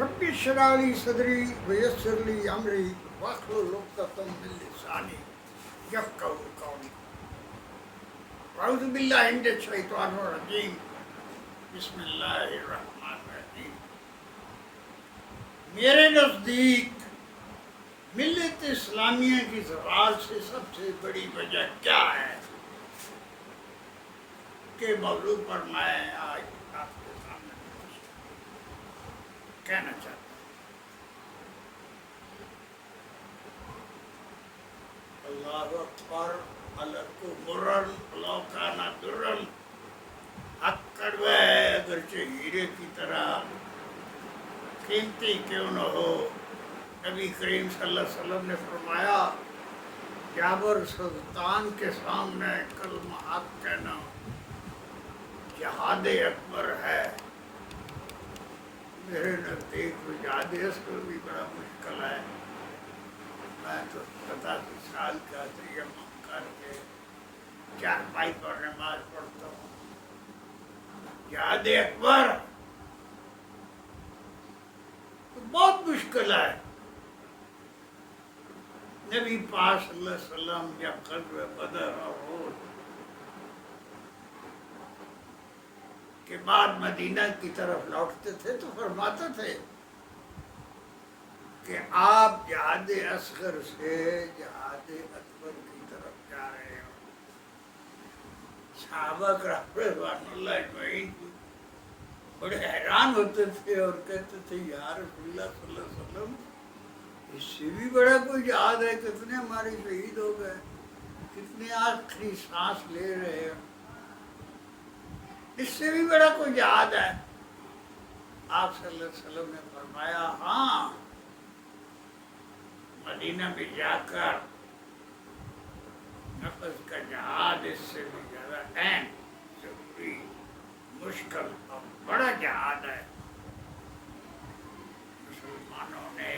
رب اشرح لي صدري ويسر لي امري واحلل عقدة من لساني يفقهوا قولي اعوذ بالله من الشيطان الرجيم بسم اللہ الرحمن الرحیم. میرے نزدیک ملت اسلامیہ کی زوال سے سب سے بڑی وجہ کیا ہے کہ موضوع پر میں آج آپ کے سامنے کہنا چاہتا ہوں. اللہ اکبر الکو مرن لوکانا درن حق کڑوے ہے اگرچہ ہیرے کی طرح قیمتی کیوں نہ ہو. نبی کریم صلی اللہ علیہ وسلم نے فرمایا جابر سلطان کے سامنے کلمہ حق کہنا جہاد اکبر ہے. میرے نزدیک جہاد اکبر بھی بڑا مشکل ہے. میں تو 85 سال کا تیمم کر کے چارپائی پر نماز پڑھتا ہوں. جہاد اکبر تو بہت مشکل ہے. نبی پاک صلی اللہ علیہ وسلم جب غزوہ بدر اور احد کے بعد مدینہ کی طرف لوٹتے تھے تو فرماتے تھے کہ آپ جہاد اصغر سے جہاد اکبر کی طرف جا رہے ہو. صحابہ کرام رضوان اللہ اجمعین بڑے حیران ہوتے تھے اور کہتے تھے یا رسول اللہ صلی اللہ علیہ وسلم اس سے بھی بڑا کوئی جہاد ہے. کتنے ہمارے شہید ہو گئے, کتنے آخری سانس لے رہے ہیں, اس سے بھی بڑا کوئی جہاد ہے. آپ صلی اللہ علیہ وسلم نے فرمایا ہاں, مدینہ میں جا کر نفس کا جہاد اس سے بھی زیادہ اہم, ضروری, مشکل اور بڑا جہاد ہے. مسلمانوں نے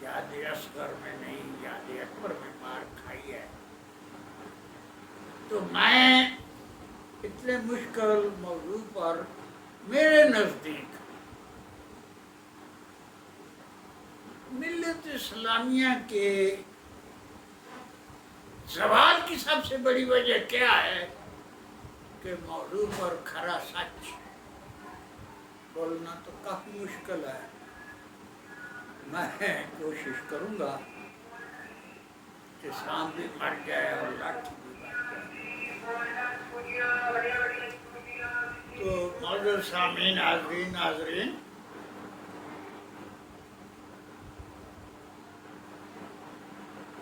جہاد اصغر میں نہیں جہاد اکبر میں مار کھائی ہے. تو میں اتنے مشکل موضوع پر میرے نزدیک ملت اسلامیہ کے زوال کی سب سے بڑی وجہ کیا ہے کہ موضوع پر کھرا سچ بولنا تو کافی مشکل ہے. میں کوشش کروں گا کہ سام بھی مر جائے اور لاٹھی بھی مر جائے. تو معزز سامعین, ناظرین,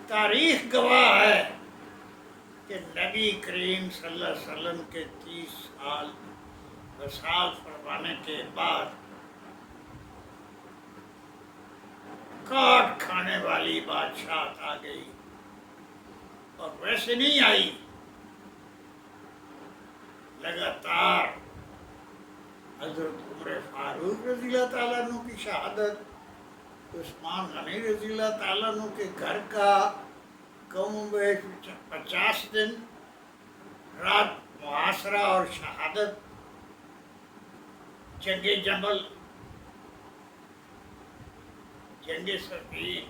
تاریخ گواہ ہے کہ نبی کریم صلی اللہ علیہ وسلم کے 30 سال وصال فرمانے کے بعد کاٹ کھانے والی بادشاہت آ گئی, اور ویسے نہیں آئی. لگاتار حضرت عمر فاروق رضی اللہ تعالیٰ عنہ کی شہادت, عثمان غنی رضی اللہ تعالیٰ عنہ کے گھر کا کم بیش 50 دن رات محاصرہ اور شہادت, جنگ جمل, جنگ صفین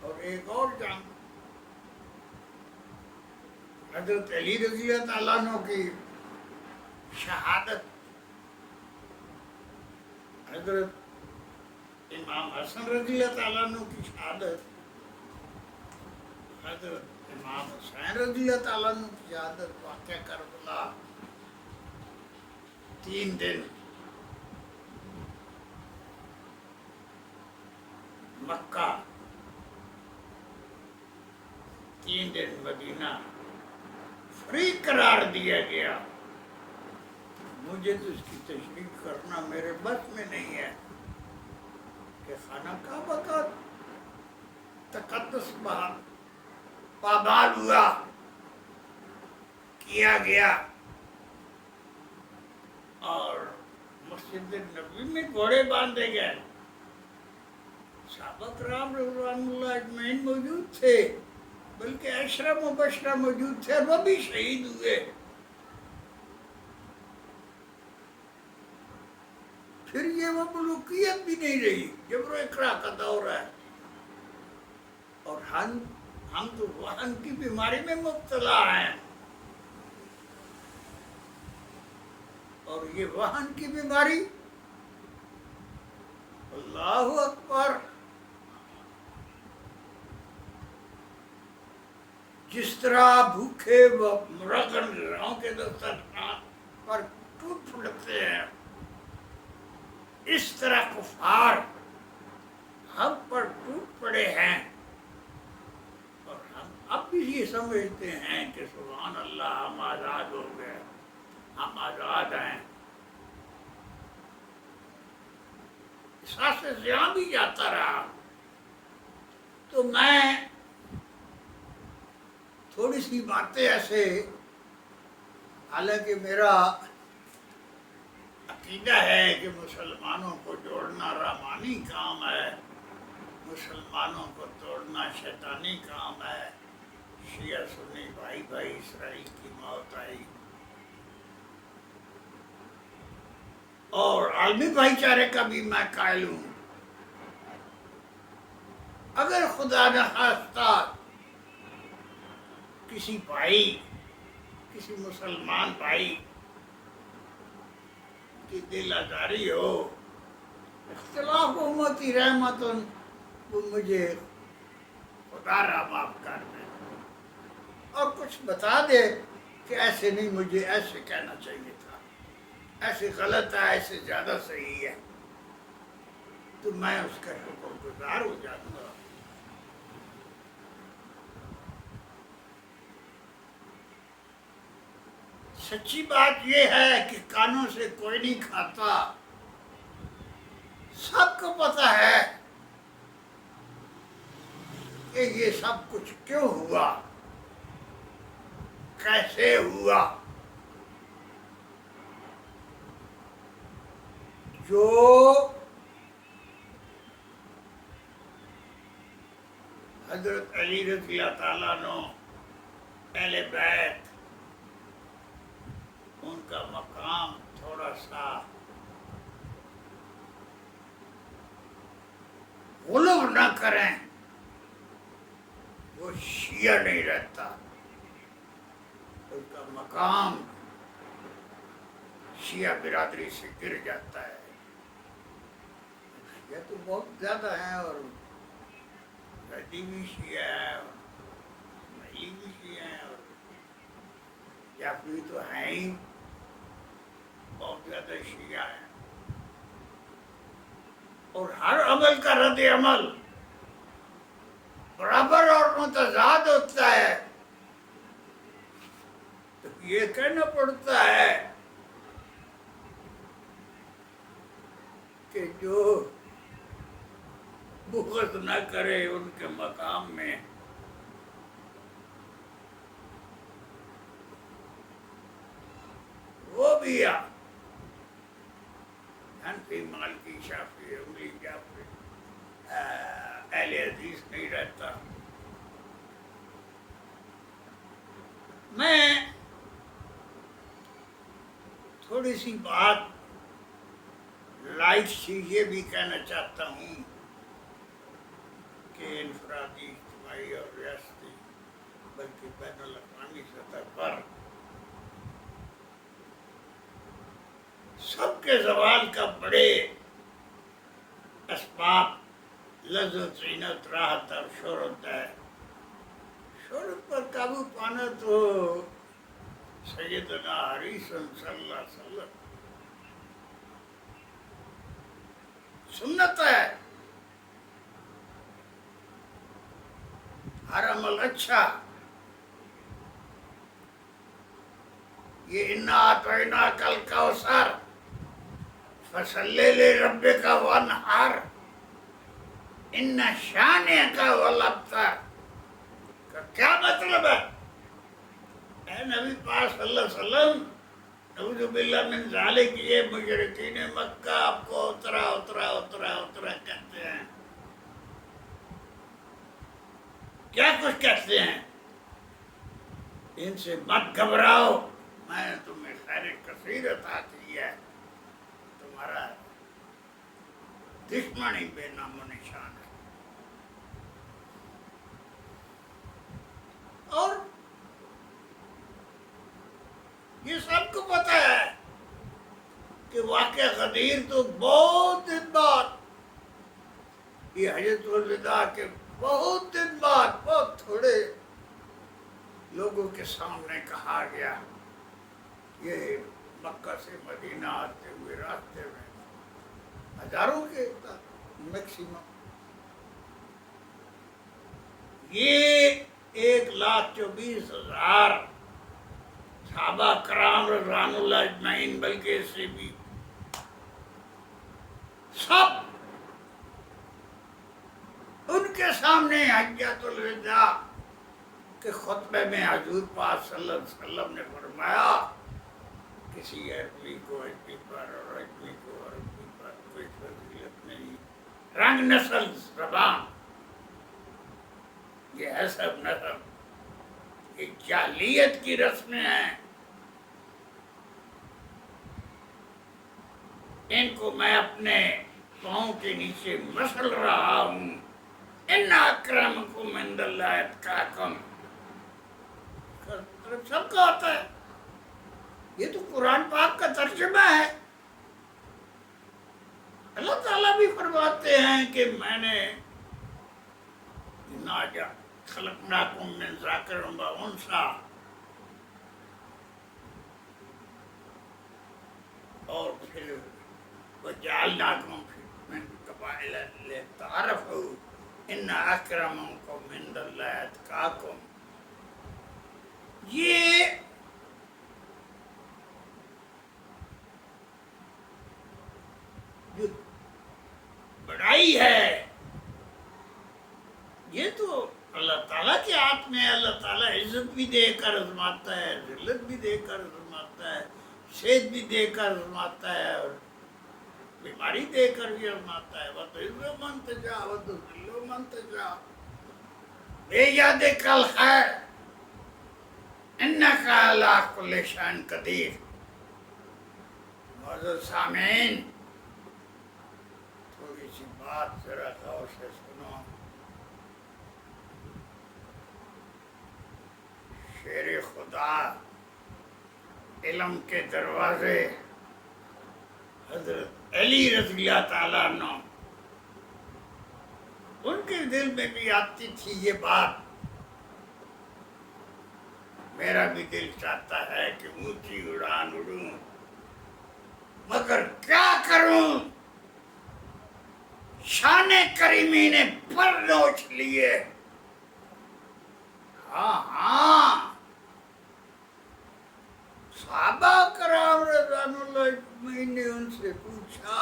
اور ایک اور جنگ, حضرت علی رضی اللہ تعالیٰ عنہ کی شہادت, حضرت امام حسن رضی اللہ تعالیٰ عنہ کی شہادت, حضرت امام حسین رضی اللہ تعالیٰ عنہ کی شہادت, واقعہ کربلا, 3 دن مکہ, 3 دن مدینہ فری قرار دیا گیا. مجھے تو اس کی تشریح کرنا میرے بس میں نہیں ہے کہ خانہ کعبہ کا تقدس پامال ہوا, کیا گیا, اور مسجد نبوی میں گھوڑے باندھے گئے. صحابہ کرام رضوان اللہ اجمعین موجود تھے, بلکہ 10 مبشرہ موجود تھے, وہ بھی شہید ہوئے. پھر یہ وہ ملوکیت بھی نہیں رہی، جبر و اقرا کا دور ہے، اور ہم تو وہن کی بیماری میں مبتلا ہیں، اور یہ وہن کی بیماری، اللہ اکبر، جس طرح بھوکے مرغن غذاؤں کے دسترخوان پر ٹوٹ پڑتے ہیں، اس طرح کفار ہم پر ٹوٹ پڑے ہیں، اور ہم اب بھی یہ سمجھتے ہیں کہ سبحان اللہ ہم آزاد ہو گئے، ہم آزاد ہیں۔ احساس زیاں بھی جاتا رہا، تو میں تھوڑی سی باتیں ایسے، حالانکہ میرا عقیدہ ہے کہ مسلمانوں کو جوڑنا رحمانی کام ہے، مسلمانوں کو توڑنا شیطانی کام ہے، شیعہ سنی بھائی بھائی، اسرائیل کی موت آئی، اور عالمی بھائی چارے کا بھی میں قائل ہوں۔ اگر خدا نخواستہ کسی بھائی، کسی مسلمان بھائی کی دل آزاری ہو، اختلاف امتی رحمتن، وہ مجھے خدا را معاف کر دے، اور کچھ بتا دے کہ ایسے نہیں، مجھے ایسے کہنا چاہیے تھا، ایسے غلط ہے، ایسے زیادہ صحیح ہے، تو میں اس کا شکر گزار ہو جاؤں گا۔ سچی بات یہ ہے کہ کانوں سے کوئی نہیں کھاتا، سب کو پتہ ہے کہ یہ سب کچھ کیوں ہوا، کیسے ہوا۔ جو حضرت علی رضی اللہ تعالیٰ عنہ، اہل بیت، ان کا مقام تھوڑا سا غلو نہ کریں، وہ شیعہ نہیں رہتا، ان کا مقام شیعہ برادری سے گر جاتا ہے۔ شیعہ تو بہت زیادہ ہیں، اور بیٹی بھی شیعہ ہے، اور اسماعیلی بھی شیعہ ہیں، اور جعفری تو ہیں ہی، بہت زیادہ شیعہ ہیں، اور ہر عمل کا رد عمل برابر اور متضاد ہوتا ہے، تو یہ کہنا پڑتا ہے کہ جو بغض نہ کرے ان کے مقام میں، وہ بھی حنفی، مالکی، شافعی، انگلی جعفری، اہل حدیث نہیں رہتا۔ میں تھوڑی سی بات لائٹ سی یہ بھی کہنا چاہتا ہوں کہ انفرادی، اجتماعی اور ریاستی، بلکہ بین الاقوامی سطح پر سب کے زوال کا بڑے اسباب لذت، زینت، راحت اور شہرت ہے۔ شہرت پر قابو پانا تو سیدنا حریص صلی اللہ علیہ وسلم سنت ہے۔ ہر عمل اچھا، یہ انا اعطیناک الکوثر فصلی لربک وانحر ان شانئک هو الابتر کا کیا مطلب ہے؟ اے نبی پاک صلی اللہ علیہ وسلم، نعوذ باللہ من ذالک، یہ مشرکین مکہ آپ کو اترا اترا اترا اترا کہتے ہیں، کیا کچھ کہتے ہیں؟ ان سے مت گھبراؤ، میں نے تمہیں خیر کثیر عطا کی ہے، تمہارا دشمنی بے نام و نشان ہے. اور یہ سب کو پتا ہے کہ واقعہ غدیر تو بہت دن بعد، یہ حجۃ الوداع کے بہت دن بعد بہت تھوڑے لوگوں کے سامنے کہا گیا. یہ مکہ سے مدینہ آتے ہوئے راستے میں ہزاروں کے میکسیمم، یہ 1,24,000 صحابہ کرام رضوان اللہ اجمعین، بلکہ اس سے بھی سب ان کے سامنے حجۃ الوداع کے خطبے میں حضور پاک صلی اللہ علیہ وسلم نے فرمایا کسی عربی کو عربی پر اور عربی کو عربی پر کوئی فضیلت نہیں، رنگ نسل زبان یہ ہے سب نسب، یہ جاہلیت کی رسمیں ہیں، ان کو میں اپنے پاؤں کے نیچے مسل رہا ہوں. ان اکرمکم عند اللہ اتقاکم، سب کا ہوتا ہے. یہ تو قرآن پاک کا ترجمہ ہے. اللہ تعالیٰ بھی فرماتے ہیں کہ میں نے خلقناکم من ذکر و انثی، اور پھر وجعلناکم من قبائل لتعارفوا ان اکرمکم عند اللہ اتقاکم. یہ جو بڑائی ہے یہ تو اللہ تعالیٰ کے ہاتھ میں ہے. اللہ تعالیٰ عزت بھی دے کر آزماتا ہے، ذلت بھی دے کر آزماتا ہے، صحت بھی دے کر آزماتا ہے، اور بیماری دے کر بھی آزماتا ہے. وَتُعِزُّ مَن تَشَاءُ وَتُذِلُّ مَن تَشَاءُ بِیَدِکَ الْخَیرُ اِنَّکَ عَلیٰ کُلِّ شَیْءٍ قدیر. معزز سامعین، تھوڑی سی بات ذرا غور سے سنو. شیر خدا علم کے دروازے حضرت علی رضی اللہ تعالیٰ عنہ، ان کے دل میں بھی آتی تھی یہ بات. میرا بھی دل چاہتا ہے کہ اونچی اڑان اڑوں، مگر کیا کروں، شان کریمی نے پر نوچ لیے. ہاں صحابہ کرام رضوان اللہ اجمعین نے ان سے پوچھا،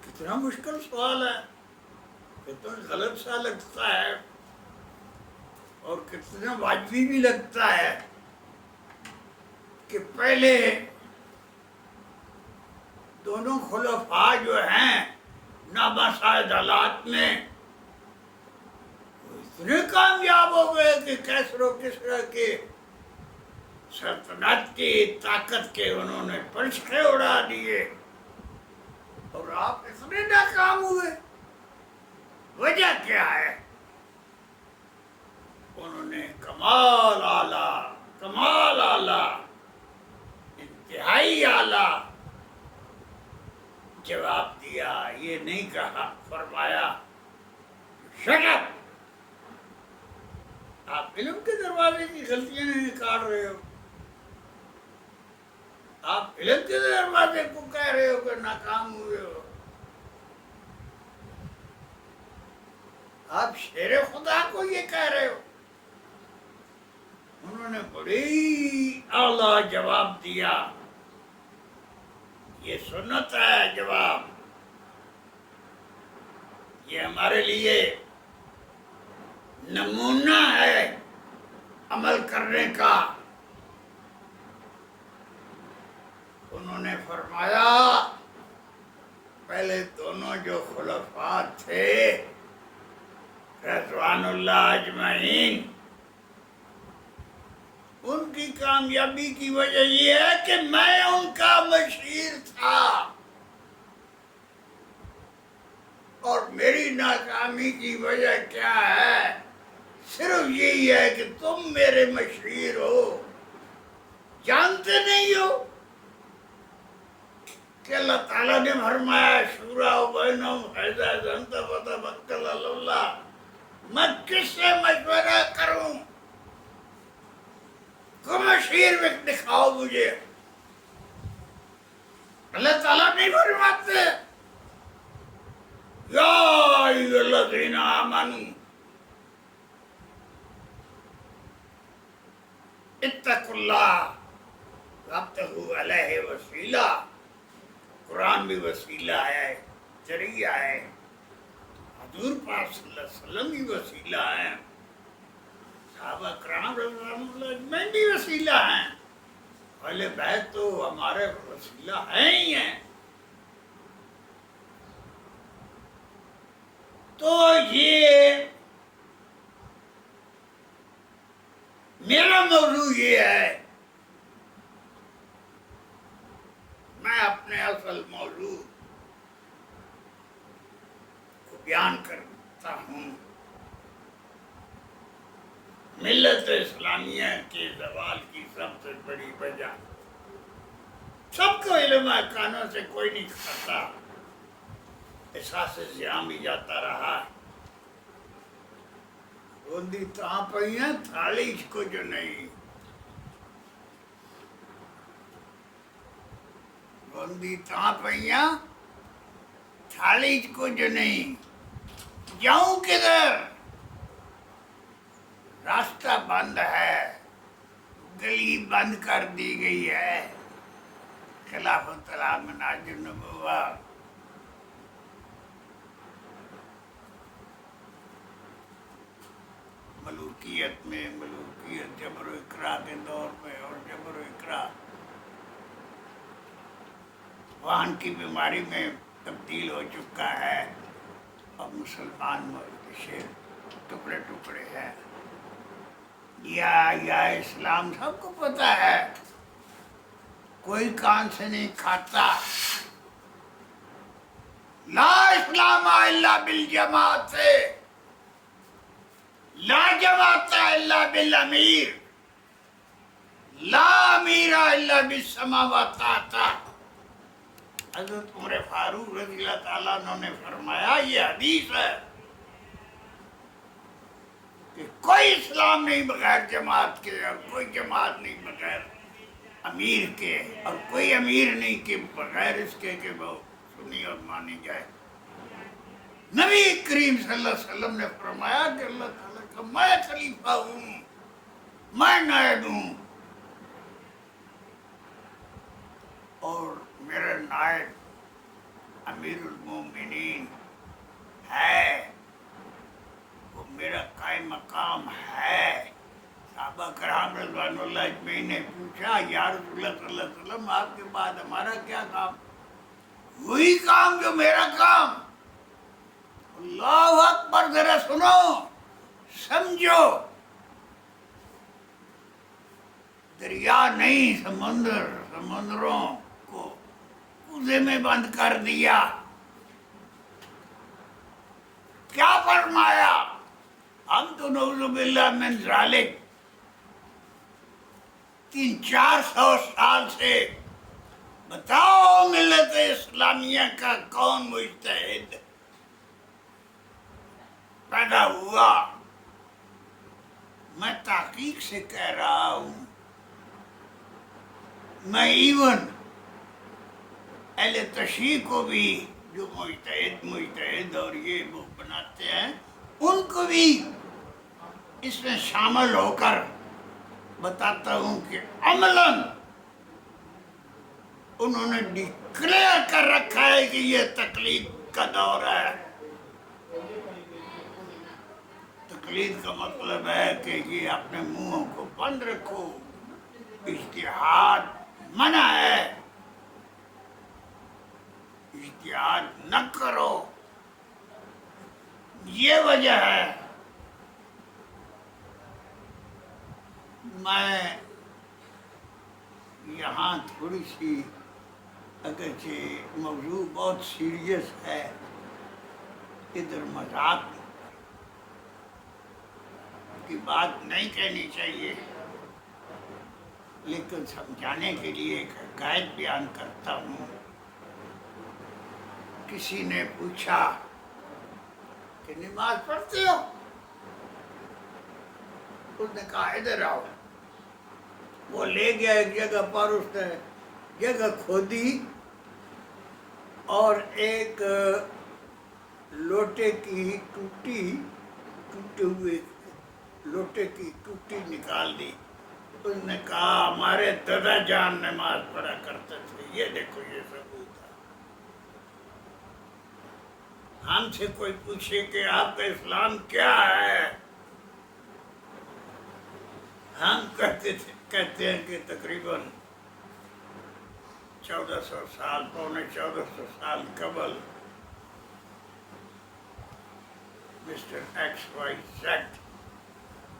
کتنا مشکل سوال ہے، کتنا غلط سا لگتا ہے اور کتنا واجبی بھی لگتا ہے کہ پہلے دونوں خلفاء جو ہیں نابسائد حالات میں اتنے کامیاب ہو گئے کہ کیسر و کسرا کے سلطنت کی طاقت کے انہوں نے پرچھے اڑا دیے، اور آپ اتنے ناکام ہوئے. وجہ کیا ہے؟ انہوں نے کمال اعلیٰ انتہائی اعلیٰ جواب دیا. یہ نہیں کہا، فرمایا شٹ اپ، آپ علم کے دروازے کی غلطیاں نہیں نکال رہے ہو، آپ علم کے دروازے کو کہہ رہے ہو کہ ناکام ہوئے ہو، آپ شیر خدا کو یہ کہہ رہے ہو. انہوں نے بڑی اعلیٰ جواب دیا. یہ سنت ہے جواب، یہ ہمارے لیے نمونہ ہے عمل کرنے کا. انہوں نے فرمایا پہلے دونوں جو خلفاء تھے رضوان اللہ اجمعین، ان کی کامیابی کی وجہ یہ ہے کہ میں ان کا مشیر ناکامی کی وجہ کیا ہے؟ صرف یہی ہے کہ تم میرے مشیر ہو، جانتے نہیں ہو کہ اللہ تعالیٰ نے فرمایا شورا بینہم فاذا عزمت فتوکل علی اللہ، میں کس سے مشورہ کروں؟ کو مشیر میں دکھاؤ مجھے۔ اللہ تعالیٰ نہیں فرماتے یا ایھا الذین آمنوا اتقوا اللہ وابتغوا الیہ وسیلہ؟ قرآن بھی وسیلہ ہے، ذریعہ ہے، حضور پاک صلی اللہ علیہ وسلم بھی وسیلہ ہیں، صحابہ کرام رضوان اللہ اجمعین بھی وسیلہ ہیں، اہل بیت تو ہمارے وسیلہ ہیں ہی ہیں۔ تو یہ میرا موضوع یہ ہے، میں اپنے اصل موضوع کو بیان کرتا ہوں۔ ملت اسلامیہ کے زوال کی سب سے بڑی وجہ، سب کو علم ہے، کانوں سے کوئی نہیں کھاتا، احساس زیاں بھی جاتا رہا، روندی تاں پئیاں تھالی کچھ نہیں، روندی تاں پئیاں تھالی کچھ نہیں، جاؤں کدھر؟ راستہ بند ہے، گلی بند کر دی گئی ہے، خلافت اللہ منہاج النبوہ۔ ملوکیت میں، ملوکیت جبر و اکراہ کے دور میں، اور جبر و اکراہ وہن کی بیماری میں تبدیل ہو چکا ہے، اب مسلمان معاشرے ٹکڑے ٹکڑے ہیں۔ یا اسلام سب کو پتہ ہے، کوئی کان سے نہیں کھاتا۔ لا اسلام الا بالجماعت، لا جماعت الا بالامیر، لا امیر الا بالسماوات۔ حضرت عمر فاروق رضی اللہ تعالیٰ عنہ نے فرمایا، یہ حدیث ہے کہ کوئی اسلام نہیں بغیر جماعت کے، اور کوئی جماعت نہیں بغیر امیر کے، اور کوئی امیر نہیں کہ بغیر اس کے کہ وہ سنی اور مانی جائے۔ نبی کریم صلی اللہ علیہ وسلم نے فرمایا کہ اللہ تعالیٰ کا میں خلیفہ ہوں، میں نائب ہوں، اور میرا نائب امیر المومنین ہے، وہ میرا قائم مقام ہے۔ صحابہ کرام رضوان اللہ اجمعین نے پوچھا، یا رسول اللہ صلی اللہ علیہ وسلم آپ کے بعد ہمارا کیا کام؟ وہی کام جو میرا کام۔ اللہ اکبر، ذرا سنو، سمجھو، دریا نہیں سمندر، سمندروں کو کوزے میں بند کر دیا۔ کیا فرمایا؟ ہم تو نعوذ باللہ من ذالک 300-400 سال سے بتاؤ ملت اسلامیہ کا کون مجتہد پیدا ہوا؟ میں تحقیق سے کہہ رہا ہوں، میں ایون اہل تشیع کو بھی جو مجتہد اور یہ وہ بناتے ہیں، ان کو بھی اس میں شامل ہو کر بتاتا ہوں کہ عملاً انہوں نے ڈکلیئر کر رکھا ہے کہ یہ تقلید کا دور ہے۔ تقلید کا مطلب ہے کہ یہ اپنے منہوں کو بند رکھو، اجتہاد منع ہے، اجتہاد نہ کرو، یہ وجہ ہے۔ میں یہاں تھوڑی سی، اگرچہ موضوع بہت سیریس ہے، ادھر مذاق کی بات نہیں کہنی چاہیے، لیکن سمجھانے کے لیے ایک حکایت بیان کرتا ہوں۔ کسی نے پوچھا کہ نماز پڑھتے ہو؟ اس نے کہا ادھر آؤ۔ وہ لے گیا ایک جگہ پر، اس نے جگہ کھودی اور ایک لوٹے کی ٹوٹے ہوئے لوٹے کی ٹوٹی نکال دی۔ اس نے کہا ہمارے دادا جان نماز پڑھا کرتے تھے، یہ دیکھو یہ ثبوت ہے۔ ہم سے کوئی پوچھے کہ آپ کا اسلام کیا ہے، ہم کہتے ہیں کہ تقریباً 1400 سال، پونے 1400 سال قبل مسٹر ایکس وائی زیڈ،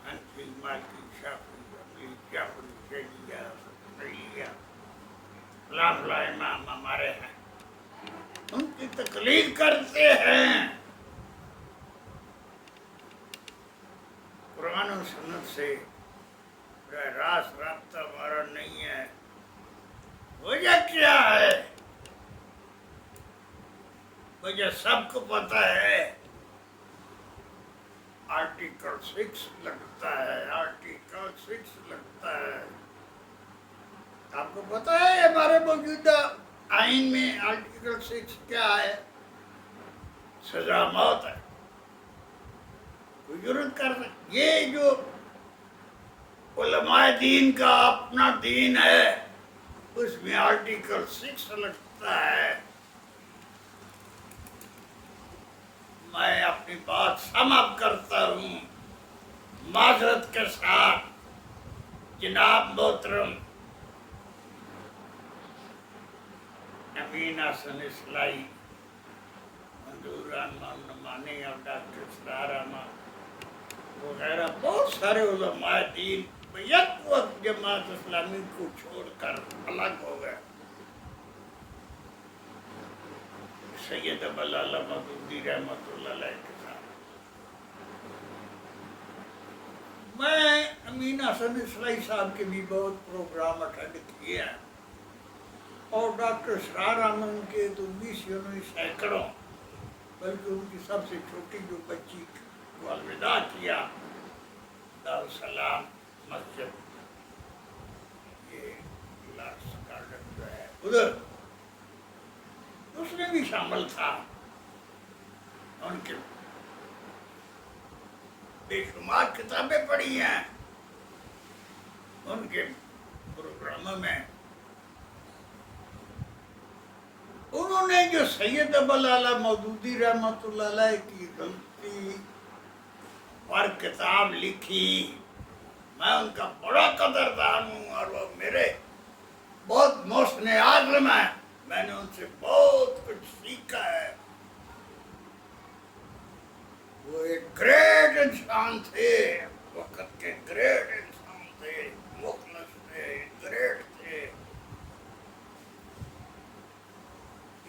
حنفی، مالکی، شافعی، جعفری، شیعہ، فلاں فلاں امام ہمارے ہیں، ان کی تقلید کرتے ہیں۔ قرآن و سنت سے براہ راست رابطہ ہمارا نہیں ہے۔ وجہ کیا ہے؟ وجہ سب کو پتہ ہے، آرٹیکل 6 لگتا ہے، آرٹیکل 6 لگتا ہے۔ آپ کو پتہ ہے ہمارے موجودہ آئین میں آرٹیکل 6 کیا ہے؟ سزا موت ہے۔ کوئی جرت کر سکتا؟ یہ جو علماء دین کا اپنا دین ہے، اس میں آرٹیکل 6 لگتا ہے۔ میں اپنی بات سم اپ کرتا ہوں معذرت کے ساتھ۔ جناب محترم امین حسن اصلاحی، منظور احمد نعمانی اور ڈاکٹر اسرار احمد وغیرہ بہت سارے علماء دین یک وقت جماعت اسلامی کو چھوڑ کر الگ ہو گئے۔ سید ابوالعلا مودودی رحمۃ اللہ علیہ کے ساتھ میں امین حسن اصلاحی صاحب کے بھی بہت پروگرام اٹینڈ کیے ہیں، اور ڈاکٹر اسرار احمد کے تو 20 سینکڑوں، بلکہ ان کی سب سے چھوٹی جو بچی کو الوداع کیا دارالسلام مسجد، یہ لاس گارڈن جو ہے ادھر، اس میں بھی شامل تھا۔ ان کے بے شمار کتابیں پڑھی ہیں، ان کے پروگراموں میں انہوں نے جو سید ابوالعلا مودودی رحمۃ اللہ علیہ کی غلطی پر کتاب لکھی، میں ان کا بڑا قدردان ہوں، اور وہ میرے بہت محسن عالم ہیں، میں نے ان سے بہت کچھ سیکھا ہے۔ وہ ایک گریٹ انسان تھے، وقت کے گریٹ انسان تھے، مخلص تھے، گریٹ تھے۔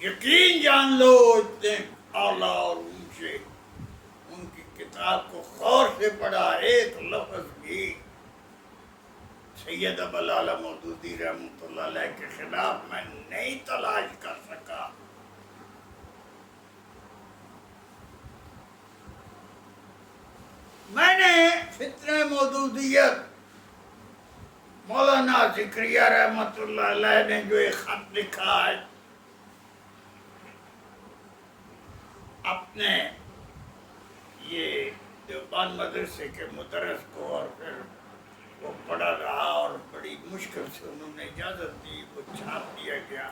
یقین جان لو اتنے اعلیٰ اور اونچے، ان کی کتاب کو غور سے پڑھا، ایک لفظ بھی سید ابوالعلا مودودی رحمۃ اللہ علیہ کے خلاف میں نہیں تلاش کر سکا۔ میں نے فتنہ مودودیت، مولانا ذکریہ رحمۃ اللہ علیہ نے جو ایک خط لکھا ہے اپنے یہ دیوبند مدرسے کے مدرس کو، اور پھر وہ پڑھا رہا اور بڑی مشکل سے انہوں نے اجازت دی، وہ چھاپ دیا گیا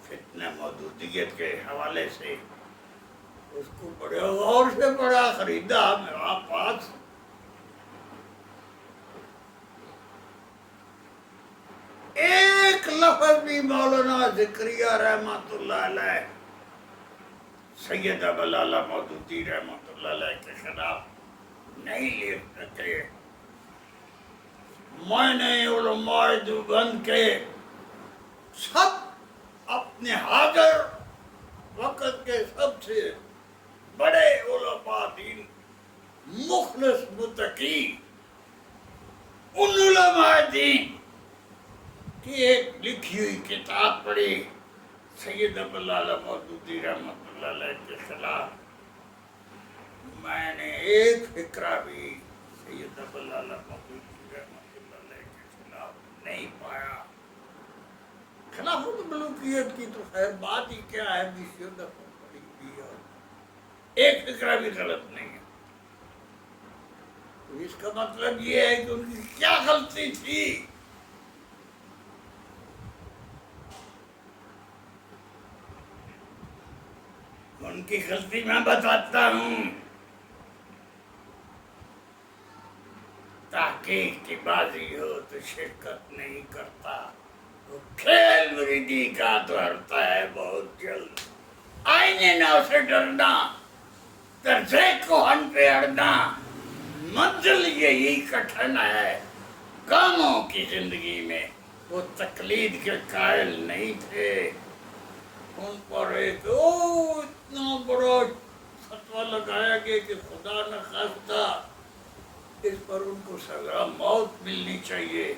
فتنہ مودودیت کے حوالے سے۔ اس کو بڑے غور سے پڑھا، خریدا میرا پاس۔ ایک لفظ بھی مولانا ذکریہ رحمۃ اللہ علیہ سید ابوالعلا مودودی رحمۃ اللہ علیہ کے خلاف نہیں لکھ سکے۔ میں نے علماء دیوبند کے سب اپنے حاضر وقت کے سب سے بڑے علماء دین مخلص متقی ان علماء دین کی ایک لکھی ہوئی کتاب پڑھی سید ابوالعلا مودودی رحمۃ اللہ علیہ کے خلاف میں نے ایک فقرہ بھی سید ابوالعلا مودودی رحمۃ اللہ علیہ کے خلاف نہیں پایا. خلافت ملوکیت کی تو خیر بات ہی کیا ہے، بیسیوں دفعہ پڑھی ہوئی اور ایک فقرہ بھی غلط نہیں ہے. تو اس کا مطلب یہ ہے کہ ان کی کیا غلطی تھی؟ ان کی غلطی میں بتاتا ہوں. تحقیق کی بازی ہو تو شرکت نہیں کرتا، وہ کھیل مریدی کا تو ہرتا ہے بہت جلد. آئینے نو سے ڈرنا، درجے کو ہن پہ اڑنا، منزل یہی کٹھن ہے. کاموں کی زندگی میں وہ تقلید کے قائل نہیں تھے. ان پر ایک اتنا بڑا فتویٰ لگایا گیا کہ خدا نخواستہ اس پر ان کو سزا موت ملنی چاہیے،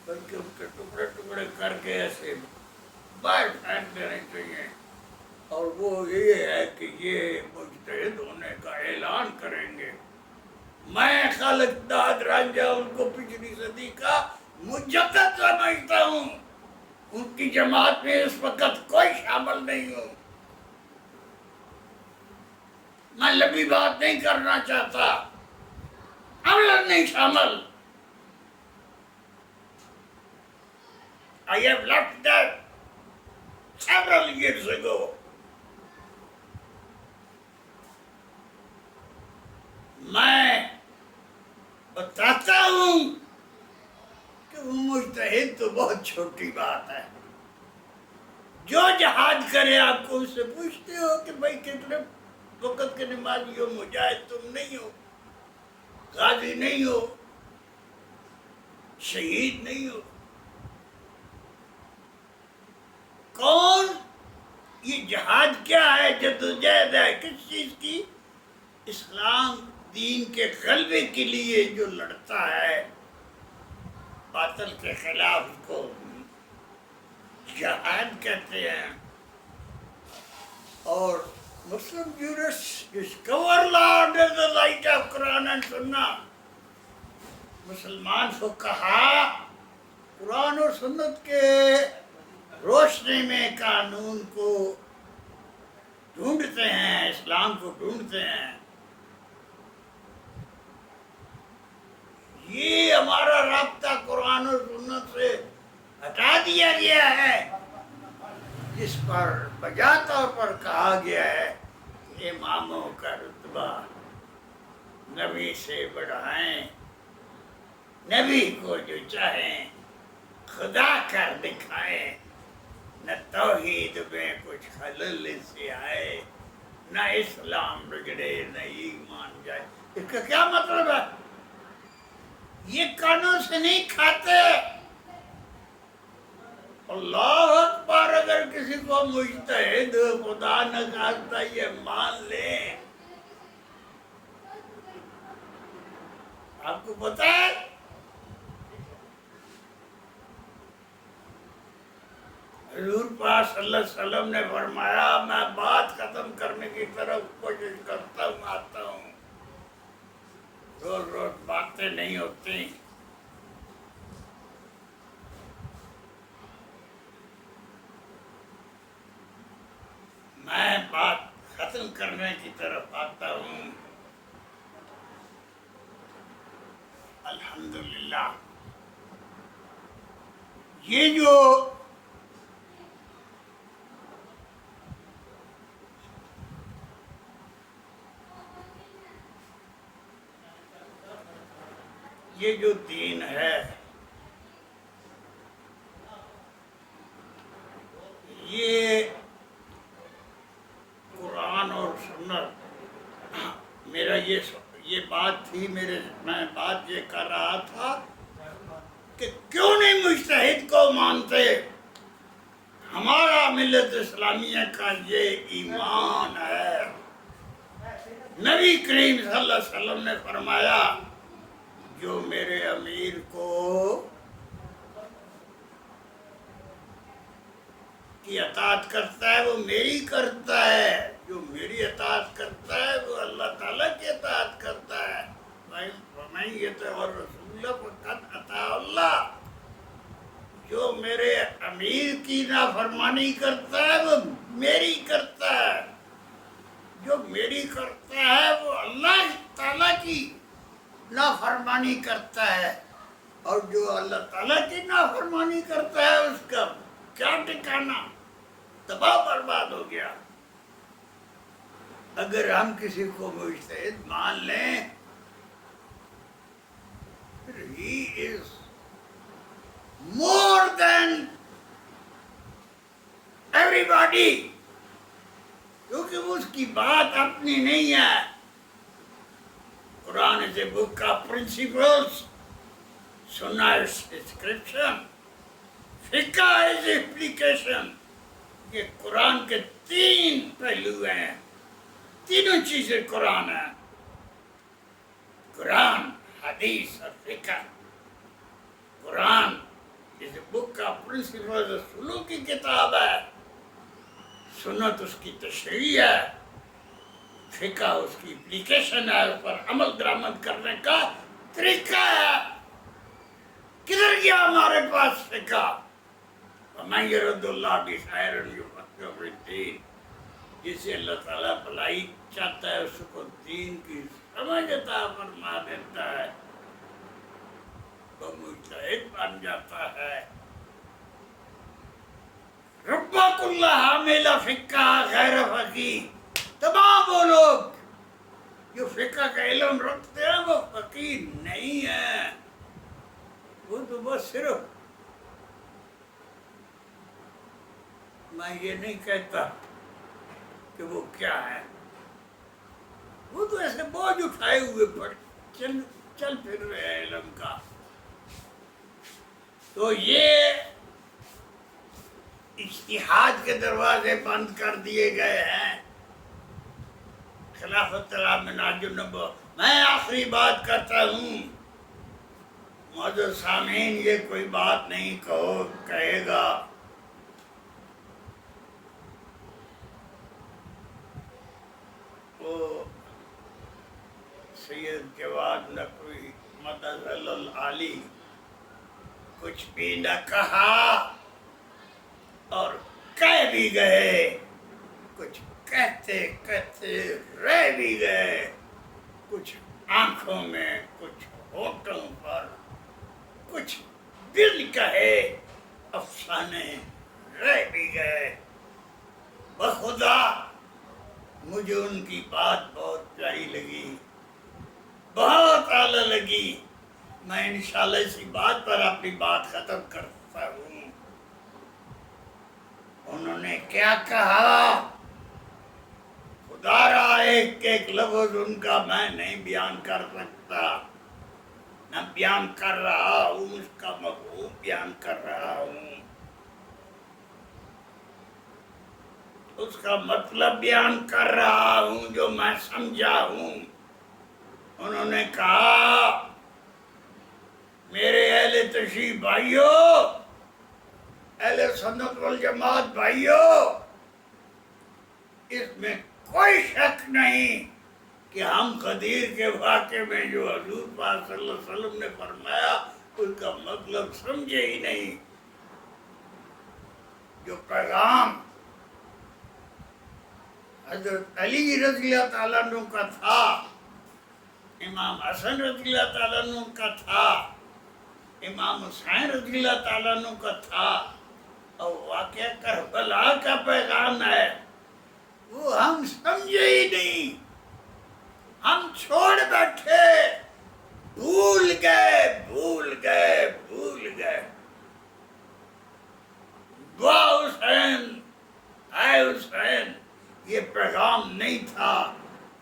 بلکہ ان کے ٹکڑے ٹکڑے کر کے ایسے باہر پھینک دینے چاہیے. اور وہ یہ ہے کہ یہ مجتہد ہونے کا اعلان کریں گے. میں خالق داد رانجھا ان کو پچھلی صدی کا مجدد سمجھتا ہوں. ان کی جماعت میں اس وقت کوئی شامل نہیں ہوں. میں لمبی بات نہیں کرنا چاہتا، عمل نہیں شامل. I have left that several years ago. میں بتاتا ہوں کہ وہ مجتہد تو بہت چھوٹی بات ہے. جو جہاد کرے آپ کو اس سے پوچھتے ہو کہ بھائی کتنے وقت کے نمازی ہو، مجاہد تم نہیں ہو، غازی نہیں ہو، شہید نہیں ہو. کون؟ یہ جہاد کیا ہے؟ جدوجہد ہے. کس چیز کی؟ اسلام دین کے غلبے کے لیے جو لڑتا ہے باطل کے خلاف کو جہاد کہتے ہیں. اور Muslim jurists discover law under the light of Quran and Sunnah. مسلمان کو کہا قرآن اور سنت کے روشنی میں قانون کو ڈھونڈتے ہیں، اسلام کو ڈھونڈتے ہیں. یہ ہمارا رابطہ قرآن اور سنت سے ہٹا دیا گیا ہے، جس پر بجا طور پر کہا گیا ہے کہ اماموں کا رتبہ نبی سے بڑھائیں، نبی کو جو چاہیں خدا کر دکھائیں. نہ توحید میں کچھ خلل سے آئے، نہ اسلام بگڑے، نہ ایمان جائے. اس کا کیا مطلب ہے؟ یہ کانوں سے نہیں کھاتے. اللہ اکبر. اگر کسی کو مجتہد خدا نہ خواستہ یہ مان لیں، آپ کو پتا ہے حضور پاک صلی اللہ علیہ وسلم نے فرمایا میں بات ختم کرنے کی طرف کوشش کرتا ہوں، آتا ہوں. روز روز باتیں نہیں ہوتی. میں بات ختم کرنے کی طرف آتا ہوں. الحمدللہ یہ جو دین ہے، یہ قرآن اور سنت. میرا یہ بات تھی، میں بات یہ کر رہا تھا کہ کیوں نہیں مجتہد کو مانتے. ہمارا ملت اسلامیہ کا یہ ایمان ہے نبی کریم صلی اللہ علیہ وسلم نے فرمایا جو میرے امیر کو کی اطاعت کرتا ہے وہ میری کرتا ہے، جو میری اطاعت کرتا ہے وہ اللہ تعالیٰ کی اطاعت کرتا ہے۔ وَمَن يُطِعِ الرَّسُولَ فَقَدْ أَطَاعَ اللَّهَ، جو میرے امیر کی نافرمانی کرتا ہے وہ میری کرتا ہے، جو میری کرتا ہے وہ اللہ تعالیٰ کی نافرمانی کرتا ہے، اور جو اللہ تعالیٰ کی نافرمانی کرتا ہے اس کا کیا ٹھکانا، تباہ برباد ہو گیا۔ اگر ہم کسی کو مجتہد مان لیں پھر ہی از مور دین ایوری باڈی، کیونکہ اس کی بات اپنی نہیں ہے۔ قرآن از اے بک آف پرنسپلز، سننا از اسکرپشن، فقہ از اپلیکیشن۔ یہ قرآن کے تین پہلو ہیں، تینوں چیزیں قرآن ہیں، قرآن، حدیث اور فقہ۔ قرآن از اے بک آف پرنسپلز، اصولوں کی کتاب ہے، سنت اس کی تشریح ہے، فقہ اس کی اپلیکیشن ہے، اس پر عمل درآمد کرنے کا طریقہ ہے۔ کدھر گیا ہمارے پاس فقہ؟ وَمَن يُرِدِ اللَّهُ بِهِ خَيْرًا يُفَقِّهْهُ فِي الدِّينِ، جسے اللہ تعالیٰ بھلائی چاہتا ہے اس کو دین کی سمجھ عطا فرما دیتا ہے، وہ مجتہد بن جاتا ہے۔ رب کل حامل فقہ غیر فقیہ، تمام وہ لوگ جو فقہ کا علم رکھتے ہیں وہ فقیر نہیں ہیں، وہ تو بس صرف، میں یہ نہیں کہتا کہ وہ کیا ہے، وہ تو ایسے بوجھ اٹھائے ہوئے پر چل پھر رہے ہیں علم کا۔ تو یہ اجتہاد کے دروازے بند کر دیے گئے ہیں۔ خلافت اللہ منہاج النبوہ۔ میں آخری بات کرتا ہوں، معزز سامعین، یہ کوئی بات نہیں کہے گا وہ سید جواد نقوی مدد العالی کچھ بھی نہ کہا اور کہہ بھی گئے، کچھ کہتے کہتے رہ بھی گئے، کچھ آنکھوں میں، کچھ ہونٹوں پر، کچھ دل کہے افسانے رہ بھی گئے۔ بخدا مجھے ان کی بات بہت پیاری لگی، بہت اعلیٰ لگی۔ میں انشاءاللہ اسی بات پر اپنی بات ختم کرتا ہوں۔ انہوں نے کیا کہا؟ خدا را ایک ایک لفظ ان کا میں نہیں بیان کر سکتا، نہ بیان کر رہا ہوں، اس کا مفہوم بیان کر رہا ہوں، اس کا مطلب بیان کر رہا ہوں جو میں سمجھا ہوں۔ انہوں نے کہا میرے اہل تشریف بھائیو، اہل سنت والجماعت بھائیو، اس میں کوئی شک نہیں کہ ہم غدیر کے واقعے میں جو حضور پاک صلی اللہ علیہ وسلم نے فرمایا اس کا مطلب سمجھے ہی نہیں۔ جو پیغام حضرت علی رضی اللہ تعالیٰ عنہ کا تھا، امام حسن رضی اللہ تعالیٰ عنہ کا تھا، امام حسین رضی اللہ تعالیٰ عنہ کا تھا، اور واقعہ کربلا کا پیغام ہے، وہ ہم سمجھے ہی نہیں، ہم چھوڑ بیٹھے، بھول گئے بھول گئے بھول گئے۔ دعا حسین، اے حسین، یہ پیغام نہیں تھا،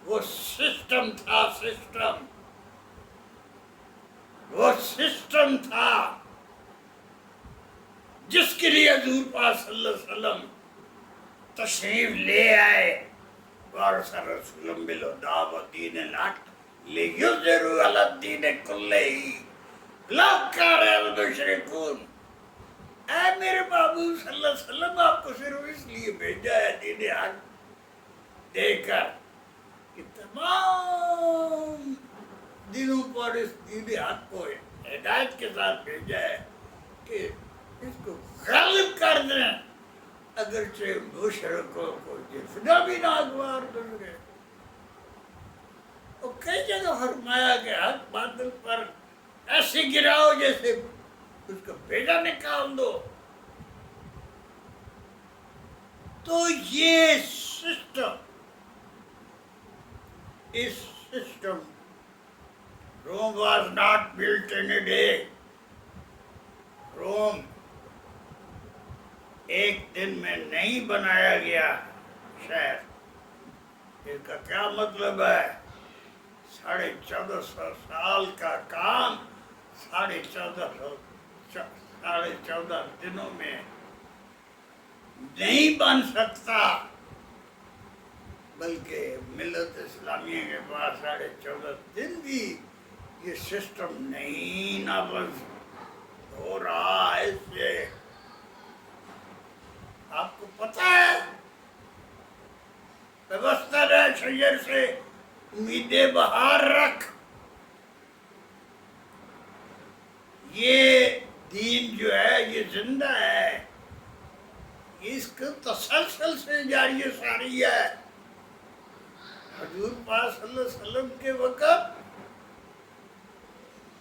وہ سسٹم تھا، سسٹم، وہ سسٹم تھا جس کے لیے حضور پاک صلی اللہ علیہ وسلم تشریف لے آئے۔ وارسل رسول بالہدی ودین الحق لیظہرہ علی الدین کلہ لو کان المشرکون۔ اے میرے محبوب صلی اللہ علیہ وسلم، آپ کو صرف اس لیے بھیجا ہے دین حق دے کر کہ تمام دنوں پر اس دین حق کو ہدایت کے ساتھ بھیجا ہے کہ اس کو غالب کر دیں، اگرچہ مشرکوں کو جتنا بھی ناگوار گزرے۔ اور کئی جگہ فرمایا کہ حق باطل پر ایسے گراؤ جیسے اس کا بیٹا نکال دو۔ تو یہ سسٹم، اس system Rome was not built in a day. Rome ایک دن میں نہیں بنایا گیا شہر۔ اس کا کیا مطلب ہے؟ 1450 سال کا کام 14.5 دنوں میں نہیں بن سکتا، بلکہ ملت اسلامیہ کے پاس 14.5 دن بھی یہ سسٹم نہیں نافذ ہو رہا ہے۔ اس سے آپ کو پتہ ہے وابستہ رہ شجر سے امیدیں بہار رکھ۔ یہ دین جو ہے یہ زندہ ہے، اس کو تسلسل سے جاری ساری ہے۔ حضور پاک صلی اللہ علیہ وسلم کے وقت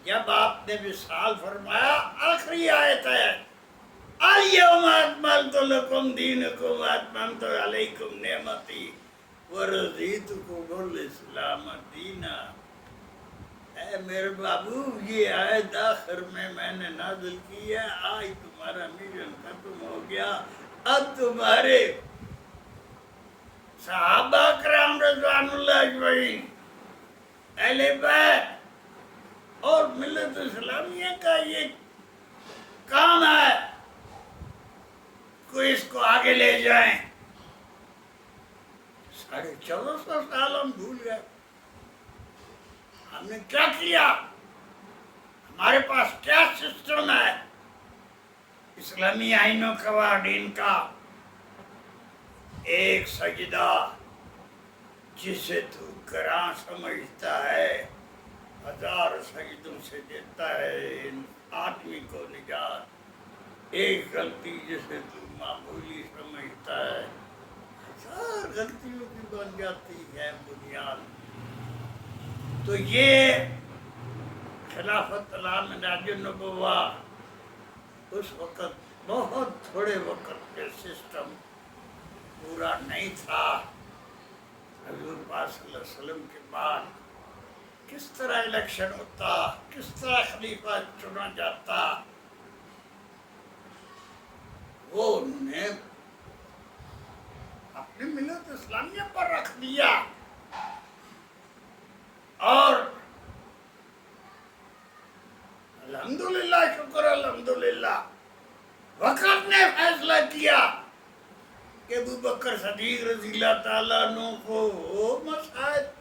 جب آپ نے وصال فرمایا، آخری آیت ہے الیوم اکملت لکم دینکم واتممت علیکم نعمتی ورضیتکم الاسلام دینا۔ اے میرے محبوب، یہ آیت آخر میں نے نازل کی ہے، آج تمہارا مشن ختم ہو گیا، اب تمہارے صحابہ کرام رضوان اللہ اجمعین، اہل بیت اور ملت اسلامیہ کا یہ کام ہے کہ اس کو آگے لے جائیں۔ 1450 سال ہم بھول گئے، ہم نے کیا کیا؟ ہمارے پاس کیا سسٹم ہے اسلامی آئین و قوانین کا؟ ایک سجدہ جسے تو گراں سمجھتا ہے 1000 سجدوں سے دیتا ہے آدمی کو نجات۔ ایک غلطی جسے تو معمولی سمجھتا ہے 1000 غلطیوں کی بن جاتی ہے بنیاد۔ تو یہ خلافت الامراج النبوہ اس وقت بہت تھوڑے وقت میں سسٹم پورا نہیں تھا۔ حضور پاک صلی اللہ علیہ وسلم کے بعد کس طرح الیکشن ہوتا، کس طرح خلیفہ چنا جاتا، وہ انہوں نے اپنی ملت اسلامیہ پر رکھ دیا۔ اور الحمدللہ، شکر الحمدللہ، وقت نے فیصلہ کیا کہ ابو بکر صدیق رضی اللہ تعالیٰ عنہ کو وہ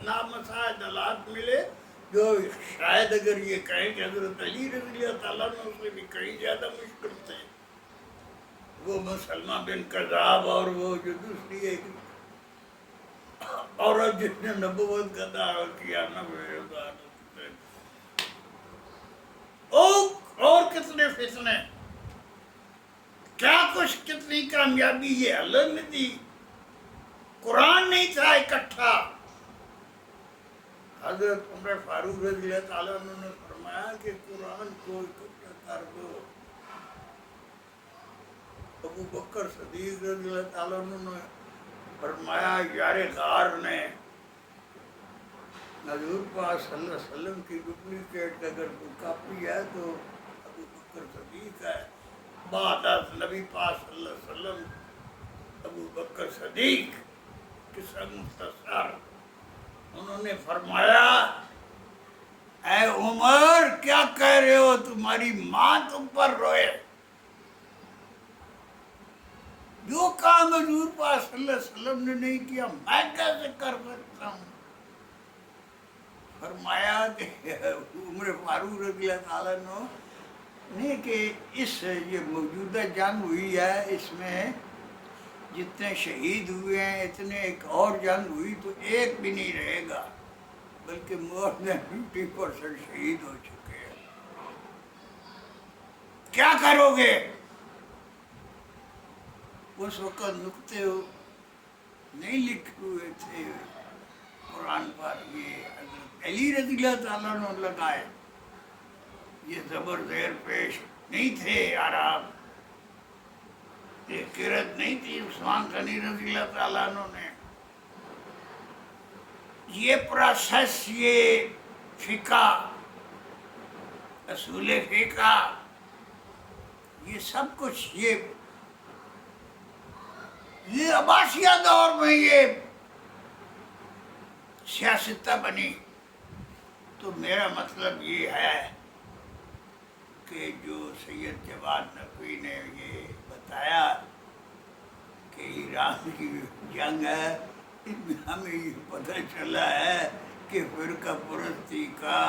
نامساعد حالات ملے جو شاید اگر یہ کہیں کہ حضرت علی رضی اللہ تعالیٰ عنہ سے بھی کہیں زیادہ مشکل تھے۔ وہ مسلمہ بن کذاب اور وہ جو دوسری ایک عورت جس نے نبوت کا دعویٰ کیا اور کتنے فتنے، کیا کچھ، کتنی کامیابی یہ اللہ نے دی۔ قرآن نہیں تھا اکٹھا۔ حضرت عمر فاروق رضی اللہ تعالیٰ عنہ نے فرمایا کہ قرآن کو اکٹھا کر دو۔ ابو بکر صدیق رضی اللہ تعالیٰ عنہ نے فرمایا یار غار نے حضور پاک صلی اللہ علیہ وسلم کی ڈپلیکیٹ اگر کوئی کاپی ہے تو ابو بکر صدیق ہے، بعد از نبی پاک صلی اللہ علیہ وسلم ابو بکر صدیق۔ قصہ مختصر، انہوں نے فرمایا اے عمر کیا کہہ رہے ہو، تمہاری ماں تم پر روئے، جو کام حضور پاک صلی اللہ علیہ وسلم نے نہیں کیا میں کیسے کر سکتا ہوں؟ فرمایا کہ عمر فاروق رضی اللہ تعالیٰ عنہ نے کہ یہ موجودہ جنگ ہوئی ہے، اس میں جتنے شہید ہوئے ہیں اتنے ایک اور جنگ ہوئی تو ایک بھی نہیں رہے گا، بلکہ مور دین 50% شہید ہو چکے ہیں، کیا کرو گے؟ اس وقت نقطے نہیں لکھے ہوئے تھے قرآن پر، یہ حضرت علی رضی اللہ تعالیٰ عنہ لگائے، یہ زبر زیر پیش نہیں تھے عرب، یہ قرت نہیں تھی عثمان غنی رضی اللہ تعالیٰ عنہ نے، یہ پروسیس، یہ فقہ، اصول فقہ، یہ سب کچھ یہ عباسیہ دور میں یہ سیاستہ بنی۔ تو میرا مطلب یہ ہے کہ جو سید جواد نقوی نے یہ بتایا کہ ایران کی جنگ ہے، اس میں ہمیں یہ پتہ چلا ہے کہ فرقہ پرستی کا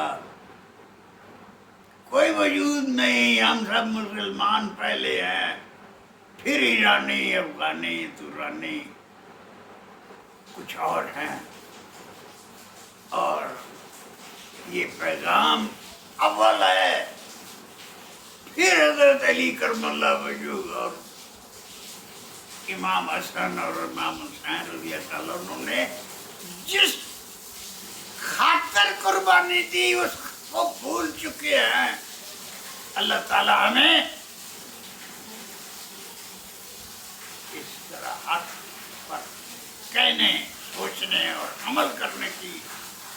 کوئی وجود نہیں، ہم سب مسلمان پہلے ہیں، پھر ایرانی، افغانی، ترانی کچھ اور ہیں، اور یہ پیغام اول ہے، پھر حضرت علی کرم اللہ وجہہ اور امام حسن اور امام حسین رضی اللہ تعالیٰ عنہ نے جس خاطر قربانی دی اس کو بھول چکے ہیں۔ اللہ تعالیٰ ہمیں اس طرح حق پر کہنے، سوچنے اور عمل کرنے کی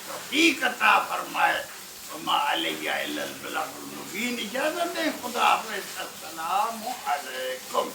توفیق عطا فرمائے۔ وما علیہ الا البلاغ المبین۔ اجازت دیں، خدا حافظ، السلام علیکم۔